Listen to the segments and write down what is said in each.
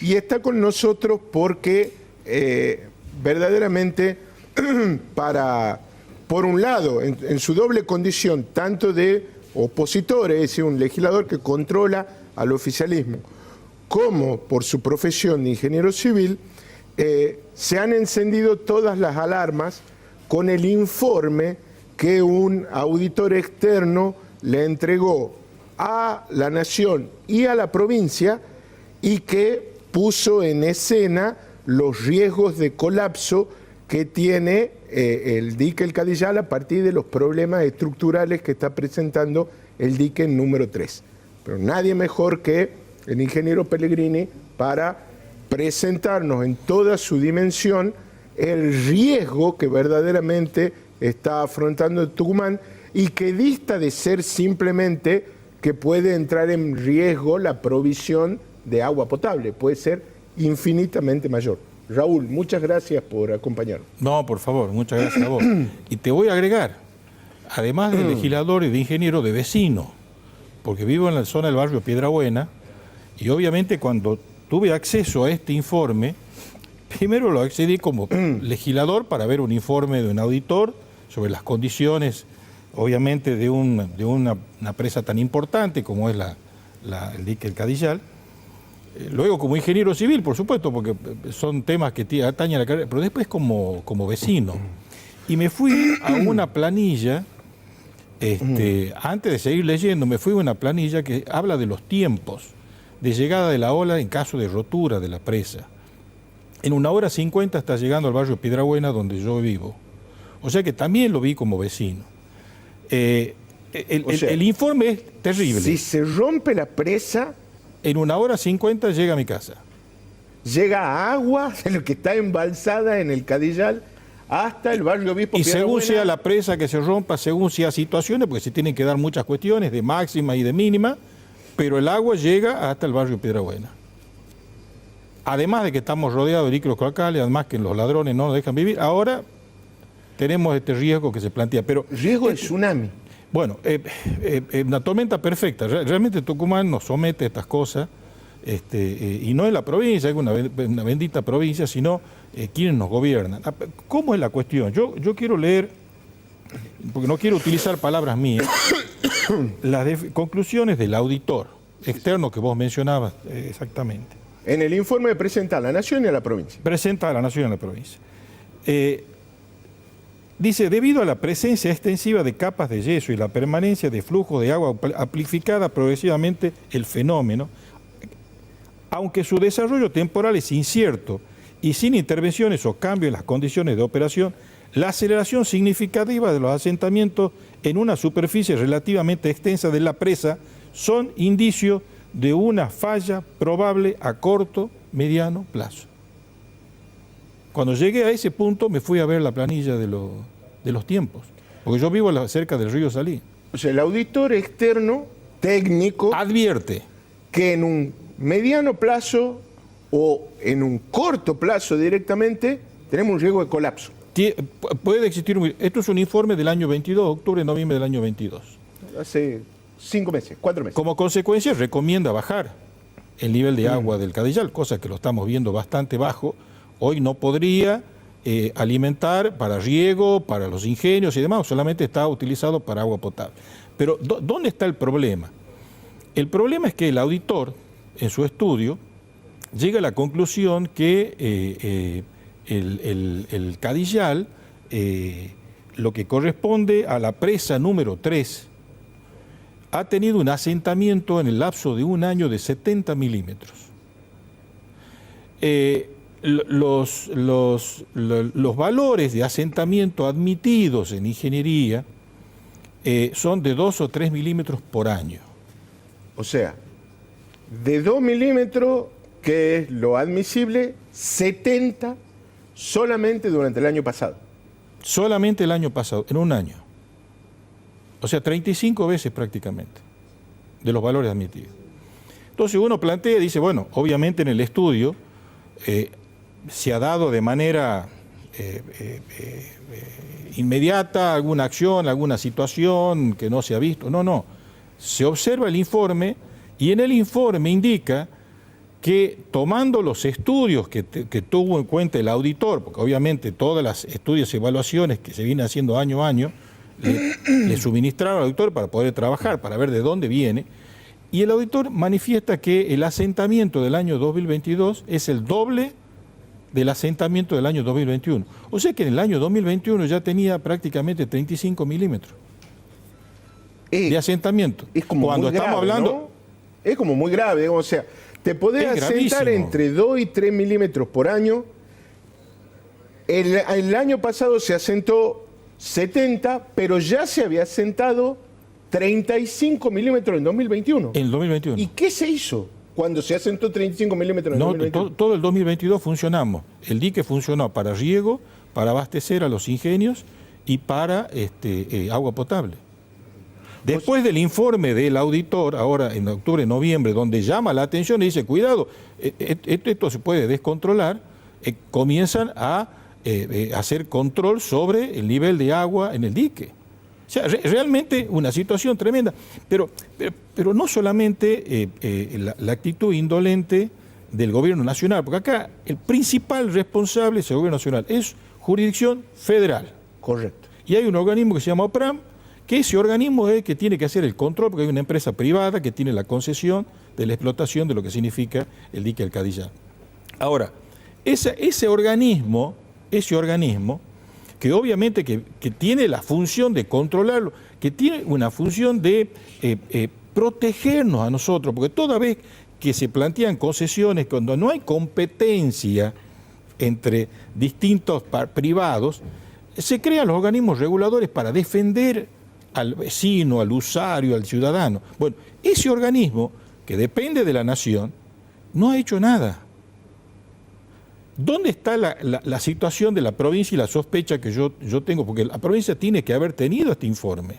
Y está con nosotros porque verdaderamente por un lado, en su doble condición, tanto de opositor, es decir, un legislador que controla al oficialismo, como por su profesión de ingeniero civil, se han encendido todas las alarmas con el informe que un auditor externo le entregó a la Nación y a la provincia y que puso en escena los riesgos de colapso que tiene el dique El Cadillal a partir de los problemas estructurales que está presentando el dique número 3. Pero nadie mejor que el ingeniero Pellegrini para presentarnos en toda su dimensión el riesgo que verdaderamente está afrontando Tucumán y que dista de ser simplemente que puede entrar en riesgo la provisión de agua potable, puede ser infinitamente mayor. Raúl, muchas gracias por acompañarnos. No, por favor, muchas gracias a vos. Y te voy a agregar, además de legislador y de ingeniero, de vecino, porque vivo en la zona del barrio Piedrabuena, y obviamente cuando tuve acceso a este informe, primero lo accedí como legislador para ver un informe de un auditor sobre las condiciones, obviamente, de una presa tan importante como es el dique El Cadillal. Luego como ingeniero civil, por supuesto, porque son temas que atañen a la carrera, pero después como vecino. Y me fui a una planilla, antes de seguir leyendo, me fui a una planilla que habla de los tiempos de llegada de la ola en caso de rotura de la presa. En 1 hora 50 está llegando al barrio Piedrabuena, donde yo vivo. O sea que también lo vi como vecino. El informe es terrible. Si se rompe la presa, en 1 hora 50 llega a mi casa. Llega agua de lo que está embalsada en el Cadillal hasta el barrio Obispo Y Piedrabuena. según sea la presa que se rompa, según sea situaciones, porque se tienen que dar muchas cuestiones de máxima y de mínima, pero el agua llega hasta el barrio Piedrabuena. Además de que estamos rodeados de líquidos cloacales, además que los ladrones no nos dejan vivir, ahora tenemos este riesgo que se plantea. Pero riesgo de tsunami. Bueno, una tormenta perfecta. Realmente Tucumán nos somete a estas cosas, y no es la provincia, es una bendita provincia, sino quienes nos gobiernan. ¿Cómo es la cuestión? Yo quiero leer, porque no quiero utilizar palabras mías, las conclusiones del auditor externo que vos mencionabas exactamente. En el informe presenta a la Nación y a la provincia. Presenta a la Nación y a la provincia. Dice, debido a la presencia extensiva de capas de yeso y la permanencia de flujo de agua amplificada progresivamente el fenómeno, aunque su desarrollo temporal es incierto y sin intervenciones o cambios en las condiciones de operación, la aceleración significativa de los asentamientos en una superficie relativamente extensa de la presa son indicios de una falla probable a corto, mediano plazo. Cuando llegué a ese punto me fui a ver la planilla de los tiempos, porque yo vivo cerca del río Salí. O sea, el auditor externo, técnico, advierte que en un mediano plazo o en un corto plazo directamente tenemos un riesgo de colapso. Puede existir esto es un informe del año 22, octubre, noviembre del año 22. Hace 5 meses, 4 meses. Como consecuencia recomienda bajar el nivel de agua del Cadillal, cosa que lo estamos viendo bastante bajo. Hoy no podría alimentar para riego, para los ingenios y demás, solamente está utilizado para agua potable. Pero ¿dónde está el problema? El problema es que el auditor, en su estudio, llega a la conclusión que el Cadillal, lo que corresponde a la presa número 3, ha tenido un asentamiento en el lapso de 1 año de 70 milímetros. Los valores de asentamiento admitidos en ingeniería son de 2 o 3 milímetros por año. O sea, de 2 milímetros, que es lo admisible, 70 solamente durante el año pasado. Solamente el año pasado, en 1 año. O sea, 35 veces prácticamente de los valores admitidos. Entonces uno plantea y dice, bueno, obviamente en el estudio se ha dado de manera inmediata alguna acción, alguna situación que no se ha visto. No. Se observa el informe y en el informe indica que tomando los estudios que tuvo en cuenta el auditor, porque obviamente todas las estudios y evaluaciones que se vienen haciendo año a año, le suministraron al auditor para poder trabajar, para ver de dónde viene, y el auditor manifiesta que el asentamiento del año 2022 es el doble del asentamiento del año 2021. O sea que en el año 2021 ya tenía prácticamente 35 milímetros de asentamiento. Es como cuando muy estamos grave, hablando, ¿no? Es como muy grave, o sea, te podés Es asentar gravísimo. entre 2 y 3 milímetros por año. El año pasado se asentó 70, pero ya se había asentado 35 milímetros en 2021. en el 2021. ¿Y qué se hizo cuando se asentó 35 milímetros en No, 2021? todo el 2022 funcionamos. El dique funcionó para riego, para abastecer a los ingenios y para agua potable. Después del informe del auditor, ahora en octubre, noviembre, donde llama la atención y dice, cuidado, esto se puede descontrolar, comienzan a hacer control sobre el nivel de agua en el dique. O sea, realmente una situación tremenda. Pero no solamente la actitud indolente del gobierno nacional, porque acá el principal responsable es el gobierno nacional, es jurisdicción federal. Correcto. Y hay un organismo que se llama OPRAM, que ese organismo es el que tiene que hacer el control, porque hay una empresa privada que tiene la concesión de la explotación de lo que significa el dique del Cadillán. Ahora, ese organismo, que obviamente que tiene la función de controlarlo, que tiene una función de protegernos a nosotros, porque toda vez que se plantean concesiones, cuando no hay competencia entre distintos privados, se crean los organismos reguladores para defender al vecino, al usuario, al ciudadano. Bueno, ese organismo, que depende de la nación, no ha hecho nada. ¿Dónde está la situación de la provincia y la sospecha que yo tengo? Porque la provincia tiene que haber tenido este informe.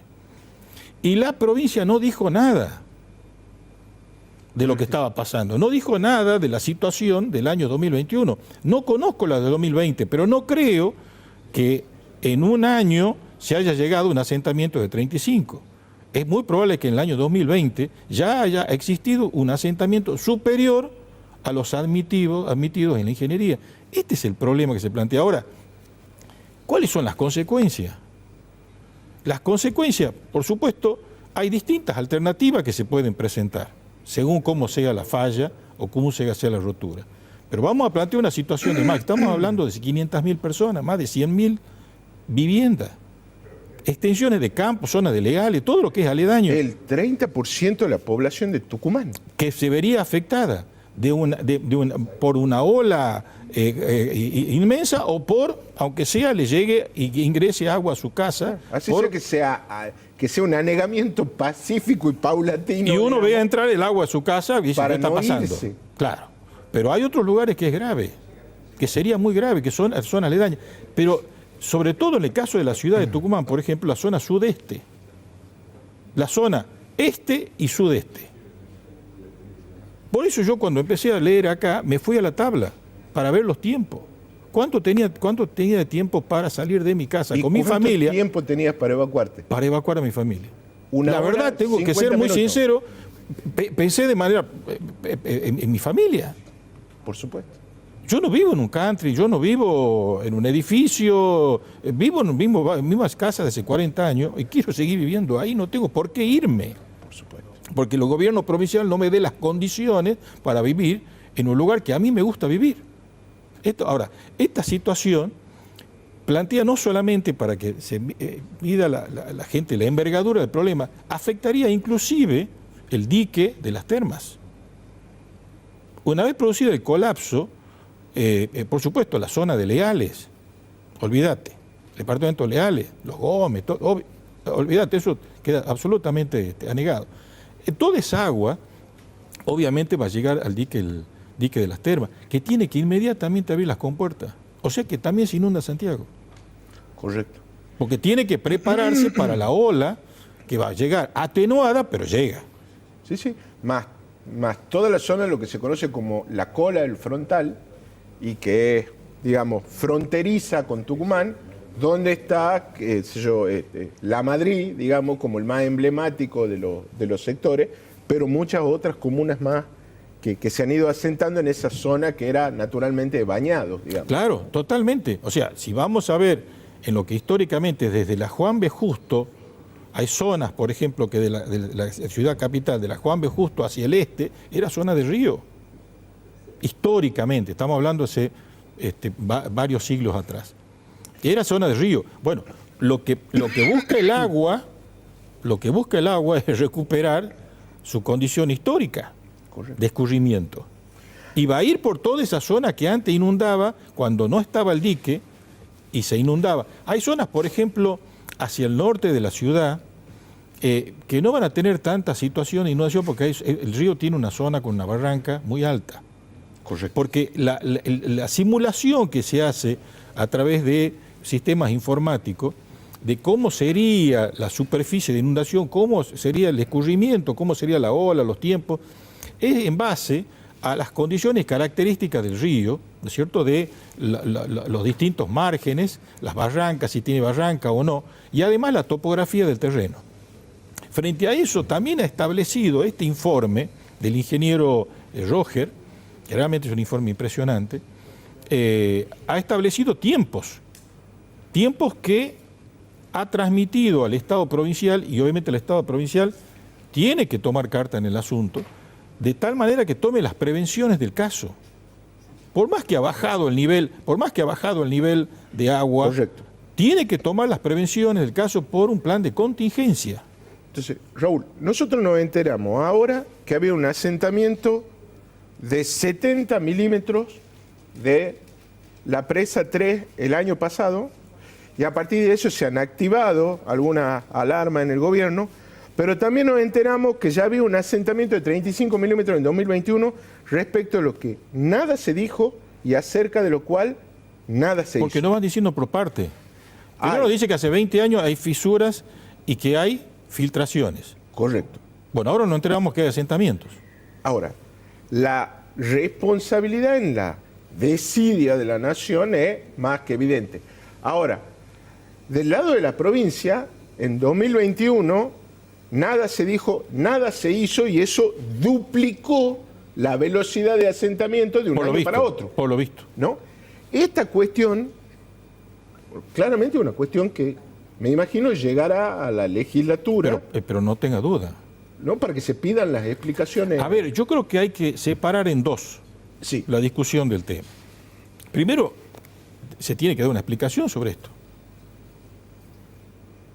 Y la provincia no dijo nada de lo que estaba pasando. No dijo nada de la situación del año 2021. No conozco la de 2020, pero no creo que en un año se haya llegado a un asentamiento de 35. Es muy probable que en el año 2020 ya haya existido un asentamiento superior a los admitidos en la ingeniería. Este es el problema que se plantea ahora. ¿Cuáles son las consecuencias? Las consecuencias, por supuesto, hay distintas alternativas que se pueden presentar, según cómo sea la falla o cómo sea la rotura. Pero vamos a plantear una situación de más. Estamos hablando de 500.000 personas, más de 100.000 viviendas, extensiones de campos, zonas de legales, todo lo que es aledaño. El 30% de la población de Tucumán. Que se vería afectada por una ola inmensa o por, aunque sea, le llegue y ingrese agua a su casa. Así sea que sea un anegamiento pacífico y paulatino. Y uno vea entrar el agua a su casa y dice, para ¿qué está no pasando? irse. Claro. Pero hay otros lugares que es grave, que sería muy grave, que son aledañas. Pero sobre todo en el caso de la ciudad de Tucumán, por ejemplo, la zona sudeste, la zona este y sudeste. Por eso yo cuando empecé a leer acá, me fui a la tabla para ver los tiempos. ¿Cuánto tenía de tiempo para salir de mi casa con mi familia? ¿Cuánto tiempo tenías para evacuarte? Para evacuar a mi familia. La verdad, tengo que ser muy sincero, pensé de manera en mi familia. Por supuesto. Yo no vivo en un country, yo no vivo en un edificio, vivo en mismas casas de hace 40 años y quiero seguir viviendo ahí, no tengo por qué irme. Por supuesto. Porque el gobierno provincial no me dé las condiciones para vivir en un lugar que a mí me gusta vivir. Ahora, esta situación plantea no solamente para que se mida la gente la envergadura del problema, afectaría inclusive el dique de las termas. Una vez producido el colapso, por supuesto, la zona de Leales, olvídate, departamentos Leales, Los Gómez, olvídate, eso queda absolutamente anegado. Toda esa agua, obviamente, va a llegar al dique de las termas, que tiene que inmediatamente abrir las compuertas. O sea que también se inunda Santiago. Correcto. Porque tiene que prepararse para la ola que va a llegar, atenuada, pero llega. Sí, sí. Más toda la zona, lo que se conoce como la cola del frontal, y que es, digamos, fronteriza con Tucumán, donde está, qué sé yo, La Madrid, digamos, como el más emblemático de los sectores, pero muchas otras comunas más que se han ido asentando en esa zona que era naturalmente bañados, digamos. Claro, totalmente. O sea, si vamos a ver en lo que históricamente desde la Juan B. Justo, hay zonas, por ejemplo, que de la ciudad capital, de la Juan B. Justo hacia el este, era zona de río. Históricamente, estamos hablando hace varios siglos atrás. Era zona de río. Bueno, lo que busca el agua es recuperar su condición histórica. Correcto. De escurrimiento. Y va a ir por toda esa zona que antes inundaba cuando no estaba el dique y se inundaba. Hay zonas, por ejemplo, hacia el norte de la ciudad que no van a tener tanta situación de inundación porque el río tiene una zona con una barranca muy alta. Correcto. Porque la simulación que se hace a través de sistemas informáticos de cómo sería la superficie de inundación, cómo sería el escurrimiento, cómo sería la ola, los tiempos, es en base a las condiciones características del río, ¿no es cierto?, de los distintos márgenes, las barrancas, si tiene barranca o no, y además la topografía del terreno. Frente a eso también ha establecido este informe del ingeniero Roger, que realmente es un informe impresionante, ha establecido tiempos que ha transmitido al Estado provincial, y obviamente el Estado provincial tiene que tomar carta en el asunto, de tal manera que tome las prevenciones del caso. Por más que ha bajado el nivel de agua, Correcto. tiene que tomar las prevenciones del caso por un plan de contingencia. Entonces, Raúl, nosotros nos enteramos ahora que había un asentamiento de 70 milímetros de la presa 3 el año pasado, y a partir de eso se han activado alguna alarma en el gobierno, pero también nos enteramos que ya había un asentamiento de 35 milímetros en 2021 respecto a lo que nada se dijo y acerca de lo cual nada se hizo. Porque no van diciendo por parte. Primero dice que hace 20 años hay fisuras y que hay filtraciones. Correcto. Bueno, ahora nos enteramos que hay asentamientos. Ahora, la responsabilidad en la desidia de la nación es más que evidente. Ahora, del lado de la provincia, en 2021, nada se dijo, nada se hizo, y eso duplicó la velocidad de asentamiento de un año para otro. Por lo visto. ¿No? Esta cuestión, claramente una cuestión que me imagino llegará a la legislatura. Pero no tenga duda. ¿No? Para que se pidan las explicaciones. A ver, yo creo que hay que separar en dos Sí. la discusión del tema. Primero, se tiene que dar una explicación sobre esto.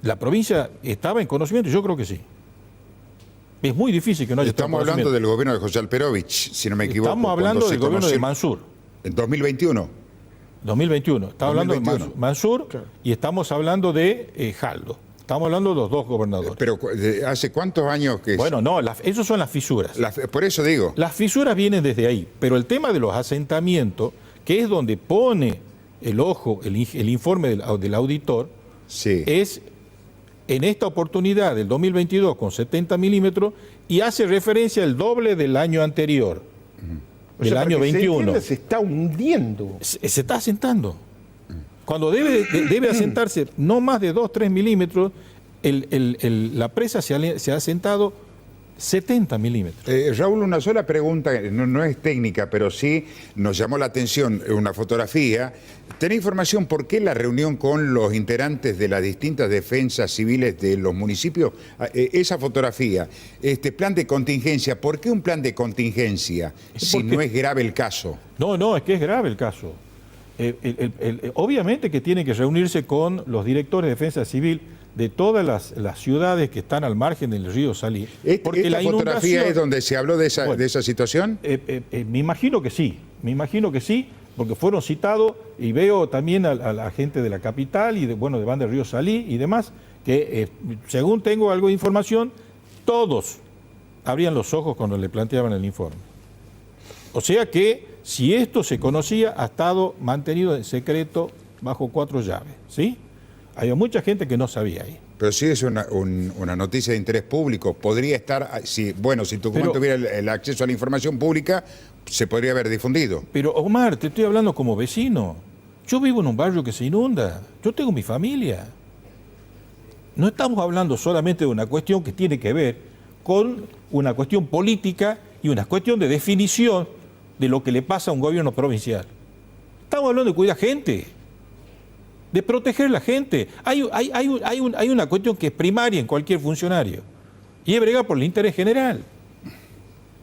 ¿La provincia estaba en conocimiento? Yo creo que sí. Es muy difícil que no haya estado en Estamos hablando conocimiento. del gobierno de José Alperovich, si no me equivoco. Estamos hablando cuando del se gobierno de conoció- Mansur. En 2021. 2021. Estamos hablando de 2021. Mansur, Claro. y estamos hablando de Jaldo. Estamos hablando de los dos gobernadores. Pero ¿hace cuántos años que...? Bueno, no, esos son las fisuras. Por eso digo. Las fisuras vienen desde ahí, pero el tema de los asentamientos, que es donde pone el ojo el informe del auditor, Sí. es en esta oportunidad del 2022 con 70 milímetros y hace referencia al doble del año anterior, O del sea, año para que se 21. entienda, se está hundiendo. Se está asentando. Cuando debe asentarse no más de 2-3 milímetros, la presa se ha asentado 70 milímetros. Raúl, una sola pregunta, no es técnica, pero sí nos llamó la atención una fotografía. ¿Tenés información por qué la reunión con los integrantes de las distintas defensas civiles de los municipios? Esa fotografía, este plan de contingencia, ¿por qué un plan de contingencia si Porque- no es grave el caso? No, es que es grave el caso. Obviamente que tiene que reunirse con los directores de defensa civil de todas las ciudades que están al margen del río Salí. ¿Esta fotografía es donde se habló de esa, Bueno, de esa situación? Me imagino que sí, porque fueron citados y veo también a la gente de la capital y de Banda del Río Salí y demás, que según tengo algo de información, todos abrían los ojos cuando le planteaban el informe. O sea que si esto se conocía, ha estado mantenido en secreto bajo 4 llaves, ¿sí? Había mucha gente que no sabía ahí. Pero sí es una noticia de interés público. Podría estar, si Tucumán Pero- tuviera el acceso a la información pública, se podría haber difundido. Pero Omar, te estoy hablando como vecino. Yo vivo en un barrio que se inunda. Yo tengo mi familia. No estamos hablando solamente de una cuestión que tiene que ver con una cuestión política y una cuestión de definición de lo que le pasa a un gobierno provincial. Estamos hablando de cuidar gente, de proteger a la gente. Hay una cuestión que es primaria en cualquier funcionario, y es bregar por el interés general.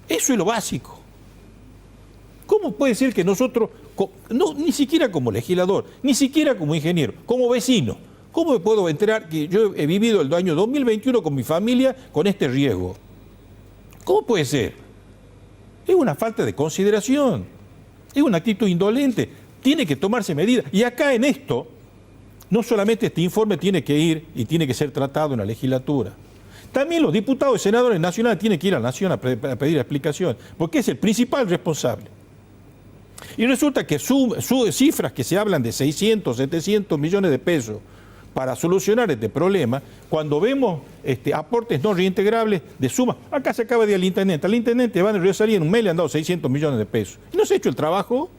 Eso es lo básico. ¿Cómo puede ser que nosotros, ni siquiera como legislador, ni siquiera como ingeniero, como vecino, cómo me puedo enterar que yo he vivido el año 2021 con mi familia con este riesgo? ¿Cómo puede ser? Es una falta de consideración, es una actitud indolente, tiene que tomarse medidas. Y acá en esto, no solamente este informe tiene que ir y tiene que ser tratado en la legislatura, también los diputados y senadores nacionales tienen que ir a la Nación a pedir explicación, porque es el principal responsable. Y resulta que cifras que se hablan de 600, 700 millones de pesos para solucionar este problema, cuando vemos aportes no reintegrables de suma, acá se acaba de ir al intendente Van Río Salí en un mes le han dado 600 millones de pesos. ¿Y no se ha hecho el trabajo?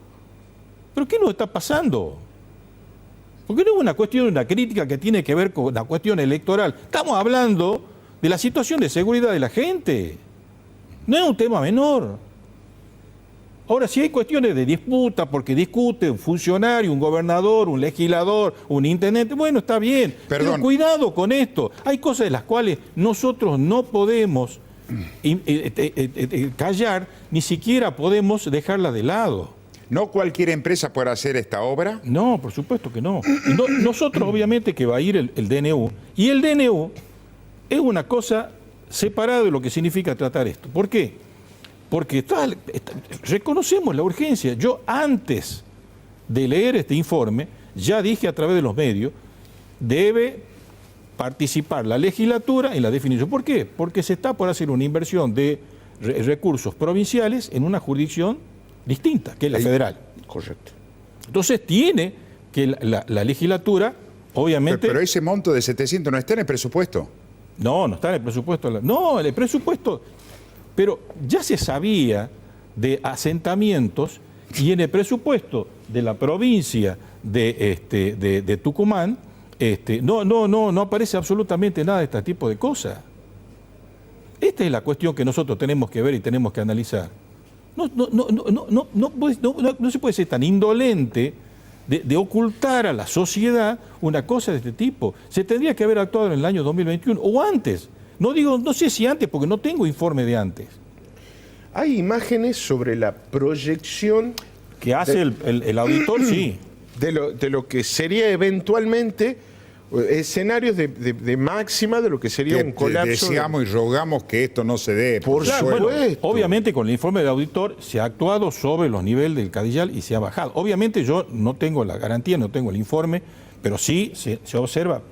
¿Pero qué nos está pasando? Porque no es una cuestión, una crítica que tiene que ver con la cuestión electoral. Estamos hablando de la situación de seguridad de la gente. No es un tema menor. Ahora, si hay cuestiones de disputa, porque discute un funcionario, un gobernador, un legislador, un intendente, bueno, está bien. Perdón. Pero cuidado con esto. Hay cosas de las cuales nosotros no podemos callar, ni siquiera podemos dejarlas de lado. ¿No cualquier empresa puede hacer esta obra? No, por supuesto que no. Nosotros, obviamente, que va a ir el DNU. Y el DNU es una cosa separada de lo que significa tratar esto. ¿Por qué? Porque reconocemos la urgencia. Yo antes de leer este informe, ya dije a través de los medios, debe participar la legislatura en la definición. ¿Por qué? Porque se está por hacer una inversión de recursos provinciales en una jurisdicción distinta, que es la federal. Correcto. Entonces tiene que la legislatura, obviamente... Pero ese monto de 700 no está en el presupuesto. No está en el presupuesto. No, el presupuesto... Pero ya se sabía de asentamientos y en el presupuesto de la provincia de Tucumán no aparece absolutamente nada de este tipo de cosas. Esta es la cuestión que nosotros tenemos que ver y tenemos que analizar. No se puede ser tan indolente de ocultar a la sociedad una cosa de este tipo. Se tendría que haber actuado en el año 2021 o antes. No sé si antes, porque no tengo informe de antes. Hay imágenes sobre la proyección Que hace el auditor, sí. de lo que sería eventualmente escenarios de máxima de lo que sería un colapso. Deseamos y rogamos que esto no se dé. Por supuesto. Bueno, obviamente con el informe del auditor se ha actuado sobre los niveles del Cadillal y se ha bajado. Obviamente yo no tengo la garantía, no tengo el informe, pero sí se observa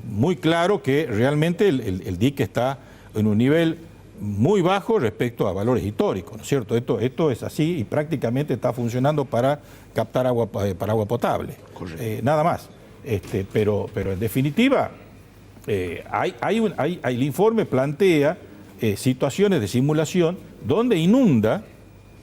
muy claro que realmente el dique está en un nivel muy bajo respecto a valores históricos, ¿no es cierto? Esto es así y prácticamente está funcionando para captar agua para agua potable. Nada más. Pero en definitiva, el informe plantea situaciones de simulación donde inunda,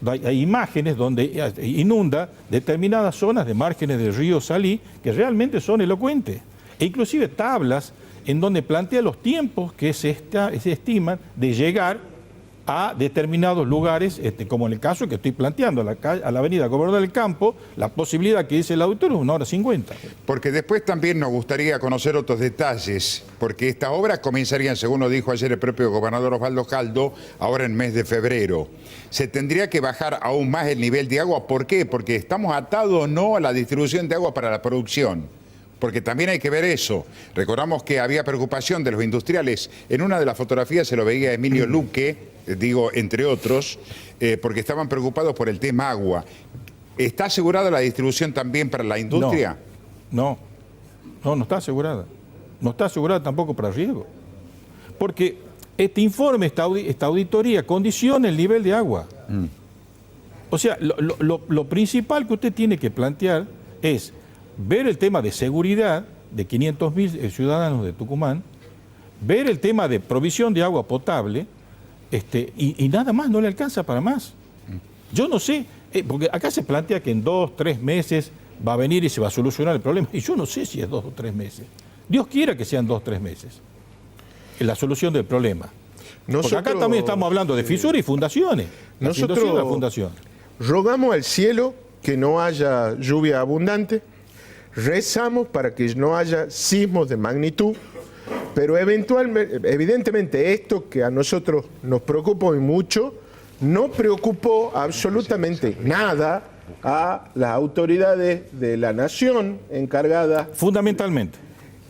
hay imágenes donde inunda determinadas zonas de márgenes del río Salí que realmente son elocuentes. E inclusive tablas en donde plantea los tiempos que se estiman de llegar a determinados lugares, como en el caso que estoy planteando, a la avenida Gobernador del Campo, la posibilidad que dice el auditor es 1:50. Porque después también nos gustaría conocer otros detalles, porque esta obra comenzaría, según lo dijo ayer el propio gobernador Osvaldo Caldo, ahora en mes de febrero. Se tendría que bajar aún más el nivel de agua. ¿Por qué? Porque estamos atados o no a la distribución de agua para la producción. Porque también hay que ver eso. Recordamos que había preocupación de los industriales. En una de las fotografías se lo veía Emilio Luque, digo, entre otros, porque estaban preocupados por el tema agua. ¿Está asegurada la distribución también para la industria? No está asegurada. No está asegurada tampoco para riego. Porque este informe, esta auditoría, condiciona el nivel de agua. O sea, lo principal que usted tiene que plantear es ver el tema de seguridad de 500.000 ciudadanos de Tucumán, ver el tema de provisión de agua potable, y nada más, no le alcanza para más. Yo no sé, porque acá se plantea que en 2, 3 meses va a venir y se va a solucionar el problema, y yo no sé si es 2 o 3 meses. Dios quiera que sean 2 o 3 meses la solución del problema. Porque acá también estamos hablando de fisuras y fundaciones. Nosotros La fundación. rogamos al cielo que no haya lluvia abundante, rezamos para que no haya sismos de magnitud, pero evidentemente esto que a nosotros nos preocupa y mucho, no preocupó absolutamente nada a las autoridades de la nación encargadas. Fundamentalmente.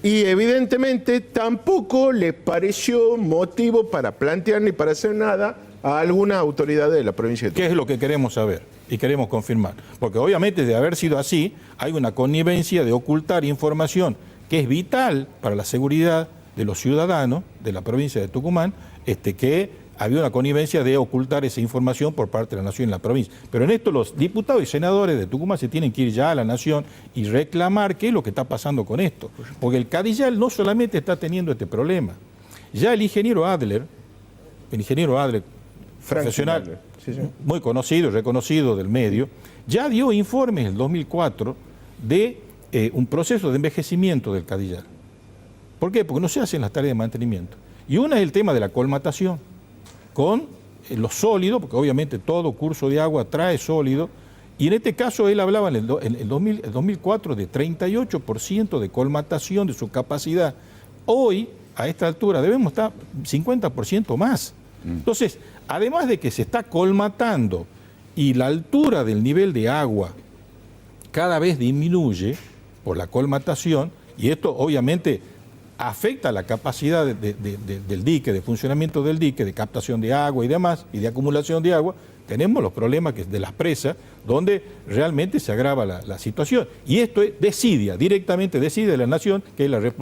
Y evidentemente tampoco les pareció motivo para plantear ni para hacer nada a alguna autoridad de la provincia de Tucumán. ¿Qué es lo que queremos saber y queremos confirmar? Porque obviamente de haber sido así, hay una connivencia de ocultar información que es vital para la seguridad de los ciudadanos de la provincia de Tucumán, que había una connivencia de ocultar esa información por parte de la Nación y la provincia. Pero en esto los diputados y senadores de Tucumán se tienen que ir ya a la Nación y reclamar qué es lo que está pasando con esto. Porque el Cadillal no solamente está teniendo este problema. Ya el ingeniero Adler, profesional, sí. muy conocido y reconocido del medio, ya dio informes en el 2004 de un proceso de envejecimiento del Cadillal. ¿Por qué? Porque no se hacen las tareas de mantenimiento. Y una es el tema de la colmatación con los sólidos, porque obviamente todo curso de agua trae sólido, y en este caso él hablaba en el 2004 de 38% de colmatación de su capacidad. Hoy, a esta altura, debemos estar 50% más. Entonces, además de que se está colmatando y la altura del nivel de agua cada vez disminuye por la colmatación, y esto obviamente afecta la capacidad del dique, de funcionamiento del dique, de captación de agua y demás, y de acumulación de agua, tenemos los problemas de las presas, donde realmente se agrava la situación. Y esto directamente decide la Nación, que es la República.